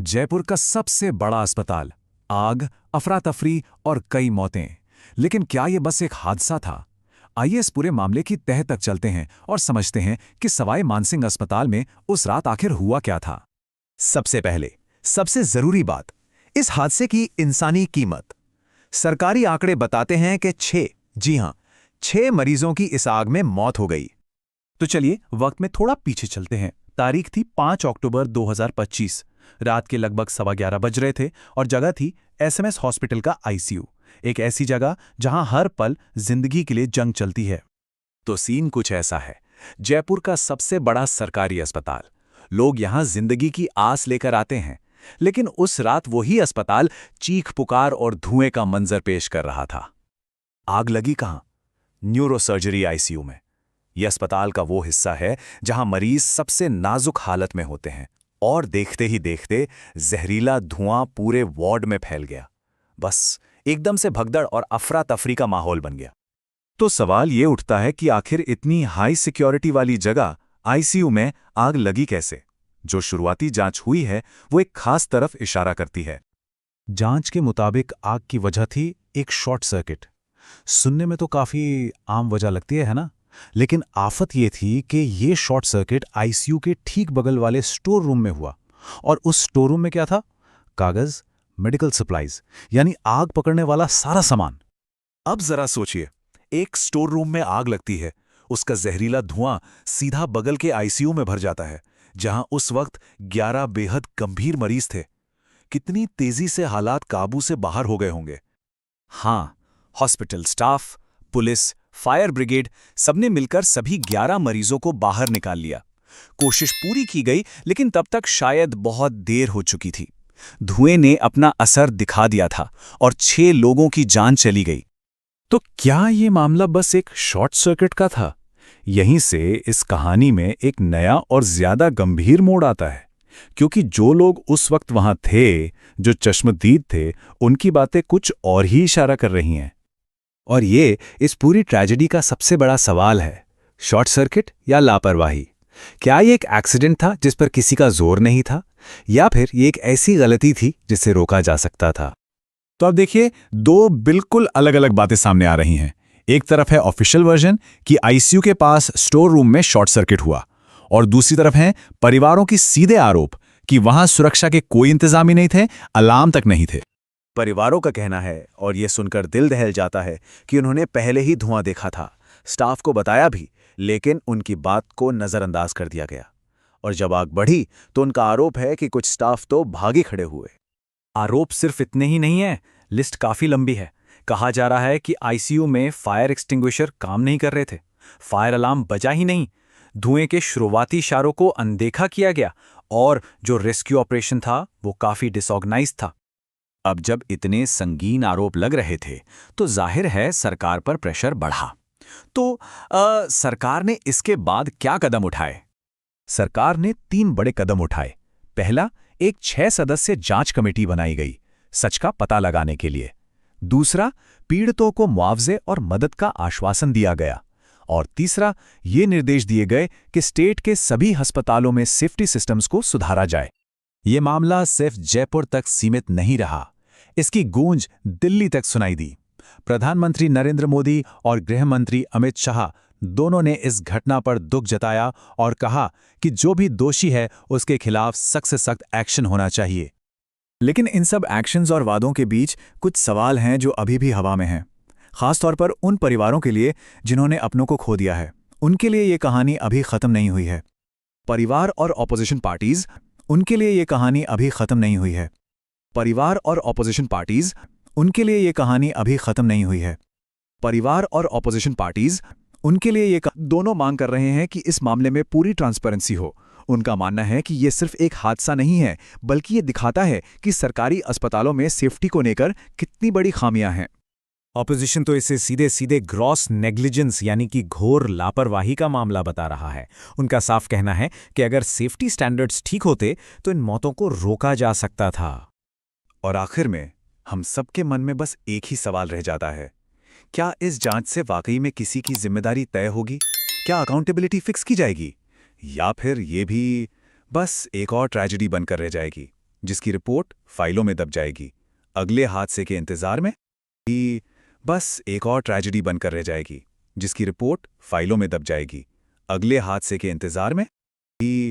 जयपुर का सबसे बड़ा अस्पताल, आग, अफरा तफरी और कई मौतें। लेकिन क्या ये बस एक हादसा था? आइए इस पूरे मामले की तह तक चलते हैं और समझते हैं कि सवाई मानसिंह अस्पताल में उस रात आखिर हुआ क्या था। सबसे पहले, सबसे जरूरी बात, इस हादसे की इंसानी कीमत। सरकारी आंकड़े बताते हैं कि 6, जी हां, 6 मरीजों की इस आग में मौत हो गई। तो चलिए वक्त में थोड़ा पीछे चलते हैं। तारीख थी 5 अक्टूबर 2025। रात के लगभग 11:15 बज रहे थे और जगह थी एसएमएस हॉस्पिटल का आईसीयू। एक ऐसी जगह जहां हर पल जिंदगी के लिए जंग चलती है। तो सीन कुछ ऐसा है। जयपुर का सबसे बड़ा सरकारी अस्पताल। लोग यहां जिंदगी की आस लेकर आते हैं, लेकिन उस रात वही अस्पताल चीख पुकार और धुएं का मंजर पेश कर रहा था। आग लगी कहां? न्यूरोसर्जरी आईसीयू में। यह अस्पताल का वो हिस्सा है जहां मरीज सबसे नाजुक हालत में होते हैं, और देखते ही देखते जहरीला धुआं पूरे वार्ड में फैल गया। बस एकदम से भगदड़ और अफरा तफरी का माहौल बन गया। तो सवाल ये उठता है कि आखिर इतनी हाई सिक्योरिटी वाली जगह आईसीयू में आग लगी कैसे? जो शुरुआती जांच हुई है वो एक खास तरफ इशारा करती है। जांच के मुताबिक आग की वजह थी एक शॉर्ट सर्किट। सुनने में तो काफी आम वजह लगती है ना? लेकिन आफत ये थी कि ये शॉर्ट सर्किट आईसीयू के ठीक बगल वाले स्टोर रूम में हुआ। और उस स्टोर रूम में क्या था? कागज, मेडिकल सप्लाईज, यानी आग पकड़ने वाला सारा सामान। अब जरा सोचिए, एक स्टोर रूम में आग लगती है, उसका जहरीला धुआं सीधा बगल के आईसीयू में भर जाता है, जहां उस वक्त 11 बेहद गंभीर मरीज थे। कितनी तेजी से हालात काबू से बाहर हो गए होंगे। हाँ, hospital staff, police, fire brigade सबने मिलकर सभी 11 मरीजों को बाहर निकाल लिया। कोशिश पूरी की गई, लेकिन तब तक शायद बहुत देर हो चुकी थी। धुएं ने अपना असर दिखा दिया था और 6 लोगों की जान चली गई। तो क्या ये मामला बस एक शॉर्ट सर्किट का था? यहीं से इस कहानी में एक नया और ज्यादा गंभीर मोड़ आता है, क्योंकि जो लोग उस वक्त वहां थे, जो चश्मदीद थे, उनकी बातें कुछ और ही इशारा कर रही हैं। और ये इस पूरी ट्रेजेडी का सबसे बड़ा सवाल है, शॉर्ट सर्किट या लापरवाही? क्या ये एक एक्सीडेंट था जिस पर किसी का जोर नहीं था, या फिर ये एक ऐसी गलती थी जिसे रोका जा सकता था? तो अब देखिए, दो बिल्कुल अलग अलग बातें सामने आ रही हैं। एक तरफ है ऑफिशियल वर्जन कि आईसीयू के पास स्टोर रूम में शॉर्ट सर्किट हुआ, और दूसरी तरफ है परिवारों की सीधे आरोप कि वहां सुरक्षा के कोई इंतजाम ही नहीं थे, अलार्म तक नहीं थे। परिवारों का कहना है, और यह सुनकर दिल दहल जाता है, कि उन्होंने पहले ही धुआं देखा था, स्टाफ को बताया भी, लेकिन उनकी बात को नजरअंदाज कर दिया गया। और जब आग बढ़ी तो उनका आरोप है कि कुछ स्टाफ तो भागे खड़े हुए। आरोप सिर्फ इतने ही नहीं है, लिस्ट काफी लंबी है। कहा जा रहा है कि आईसीयू में फायर एक्सटिंग्विशर काम नहीं कर रहे थे, फायर अलार्म बजा ही नहीं, धुएं के शुरुआती इशारों को अनदेखा किया गया, और जो रेस्क्यू ऑपरेशन था वो काफी डिसऑर्गेनाइज्ड था। अब जब इतने संगीन आरोप लग रहे थे तो जाहिर है सरकार पर प्रेशर बढ़ा। तो सरकार ने इसके बाद क्या कदम उठाए? सरकार ने 3 बड़े कदम उठाए। पहला, एक 6 सदस्य जांच कमेटी बनाई गई, सच का पता लगाने के लिए। दूसरा, पीड़ितों को मुआवजे और मदद का आश्वासन दिया गया। और तीसरा, ये निर्देश दिए गए कि स्टेट के सभी अस्पतालों में सेफ्टी सिस्टम्स को सुधारा जाए। ये मामला सिर्फ जयपुर तक सीमित नहीं रहा, इसकी गूंज दिल्ली तक सुनाई दी। प्रधानमंत्री नरेंद्र मोदी और गृह मंत्री अमित शाह दोनों ने इस घटना पर दुख जताया और कहा कि जो भी दोषी है उसके खिलाफ सख्त से सख्त एक्शन होना चाहिए। लेकिन इन सब एक्शंस और वादों के बीच कुछ सवाल हैं जो अभी भी हवा में हैं, खासतौर पर उन परिवारों के लिए जिन्होंने अपनों को खो दिया है। उनके लिए ये कहानी अभी खत्म नहीं हुई है। परिवार और ऑपोजिशन पार्टीज, उनके लिए ये कहानी अभी खत्म नहीं हुई है। परिवार और ऑपोजिशन पार्टीज, उनके लिए ये कहानी अभी खत्म नहीं हुई है। परिवार और ऑपोजिशन पार्टीज, उनके लिए दोनों मांग कर रहे हैं कि इस मामले में पूरी ट्रांसपेरेंसी हो। उनका मानना है कि ये सिर्फ एक हादसा नहीं है, बल्कि ये दिखाता है कि सरकारी अस्पतालों में सेफ्टी को लेकर कितनी बड़ी खामियां हैं। ऑपोजिशन तो इसे सीधे सीधे ग्रॉस नेग्लिजेंस यानी कि घोर लापरवाही का मामला बता रहा है। उनका साफ कहना है कि अगर सेफ्टी स्टैंडर्ड्स ठीक होते तो इन मौतों को रोका जा सकता था। और आखिर में हम सबके मन में बस एक ही सवाल रह जाता है, क्या इस जांच से वाकई में किसी की जिम्मेदारी तय होगी? क्या अकाउंटेबिलिटी फिक्स की जाएगी, या फिर ये भी बस एक और ट्रेजेडी बनकर रह जाएगी? जिसकी रिपोर्ट फाइलों में दब जाएगी। अगले हादसे के इंतजार में ही बस एक और ट्रेजेडी बनकर रह जाएगी, जिसकी रिपोर्ट फाइलों में दब जाएगी। अगले हादसे के इंतजार में ही